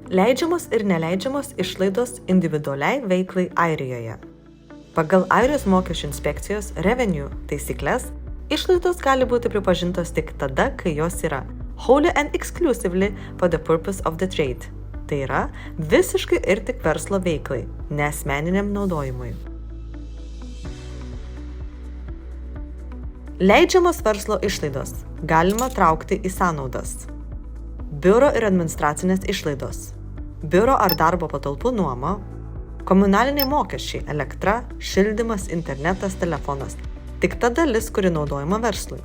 Leidžiamos ir neleidžiamos išlaidos individualiai veiklai Airijoje. Pagal Airijos mokesčių inspekcijos revenue taisyklės, išlaidos gali būti pripažintos tik tada, kai jos yra wholly and exclusively for the purpose of the trade. Tai yra visiškai ir tik verslo veiklai, ne asmeniniam naudojimui. Leidžiamos verslo išlaidos galima traukti į sąnaudas. Biuro ir administracinės išlaidos. Biuro ar darbo patalpų nuoma. Komunaliniai mokesčiai – elektra, šildymas, internetas, telefonas. Tik ta dalis, kuri naudojama verslui.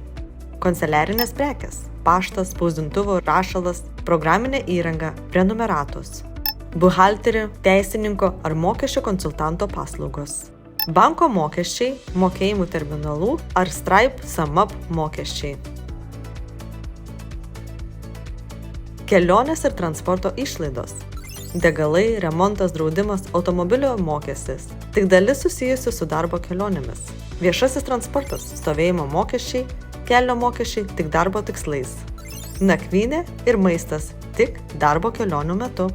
Kanceliarinės prekės – paštas, spausdintuvo, rašalas, programinė įranga, prenumeratos. Buhalterių, teisininko ar mokesčio konsultanto paslaugos. Banko mokesčiai, mokėjimų terminalų ar Stripe SumUp mokesčiai. Kelionės ir transporto išlaidos. Degalai, remontas, draudimas, automobilio mokestis. Tik dalis susijusi su darbo kelionėmis. Viešasis transportas, stovėjimo mokesčiai, kelio mokesčiai tik darbo tikslais. Nakvynė ir maistas tik darbo kelionių metu.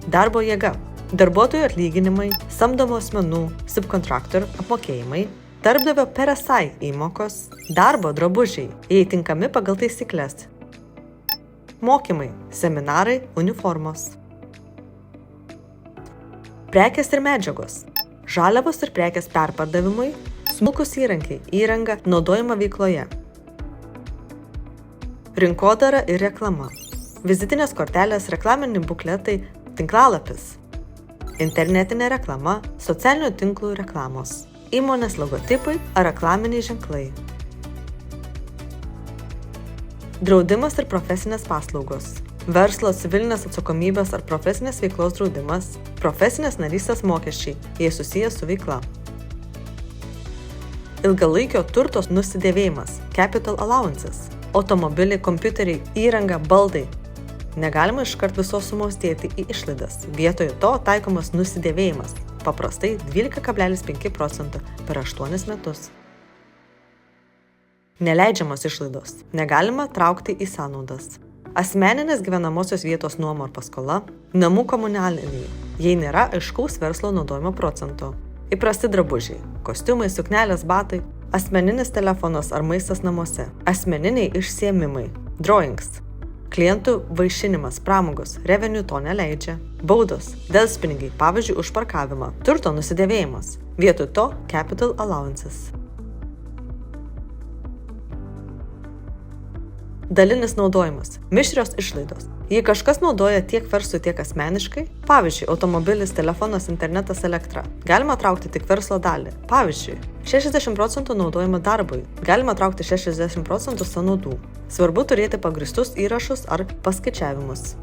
Darbo jėga. Darbuotojų atlyginimai, samdomų asmenų, subkontraktorių apmokėjimai, darbdavio PRSI įmokos, darbo drabužiai, jei tinkami pagal taisyklės. Mokymai, seminarai, uniformos. Prekės ir medžiagos. Žaliavos ir prekės perpardavimui, smulkūs įrankiai, įranga, naudojama veikloje. Rinkodara ir reklama. Vizitinės kortelės, reklaminiai bukletai, tinklalapis. Internetinė reklama, socialinių tinklų reklamos. Įmonės logotipai ar reklaminiai ženklai. Draudimas ir profesinės paslaugos. Verslo, civilinės atsakomybės ar profesinės veiklos draudimas, profesinės narystės mokesčiai, jei susijęs su veikla. Ilgalaikio turto nusidėvėjimas, capital allowances, automobiliai, kompiuteriai, įranga, baldai. Negalima iškart visos sumos dėti į išlaidas. Vietoje to taikomas nusidėvėjimas, paprastai 12,5% per 8 metus. Neleidžiamos išlaidos. Negalima traukti į sąnaudas. Asmeninės gyvenamosios vietos nuoma ar paskola, namų komunaliniai, jei nėra aiškaus verslo naudojimo procento. Įprasti drabužiai, kostiumai, suknelės, batai, asmeninis telefonas ar maistas namuose, asmeniniai išsiėmimai, drawings. Klientų vaišinimas, pramogos, revenue to neleidžia. Baudos, delspinigiai, pavyzdžiui, už parkavimą, turto nusidėvėjimas, vietoj to capital allowances. Dalinis naudojimas, mišrios išlaidos. Jei kažkas naudoja tiek verslui, tiek asmeniškai, pavyzdžiui, automobilis, telefonas, internetas, elektra, galima traukti tik verslo dalį. Pavyzdžiui, 60% naudojama darbui, galima traukti 60% sąnaudų. Svarbu turėti pagrįstus įrašus ar paskaičiavimus.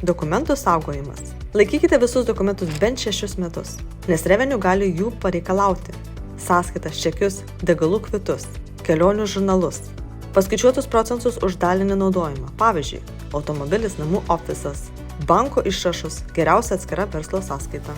Dokumentų saugojimas. Laikykite visus dokumentus bent 6 metus, nes revenue gali jų pareikalauti. Sąskaitas, čekius, degalų kvitus, kelionių žurnalus, paskaičiuotus procentus už dalinį naudojimą, pavyzdžiui, automobilis, namų ofisas, banko išrašus, geriausia atskira verslo sąskaita.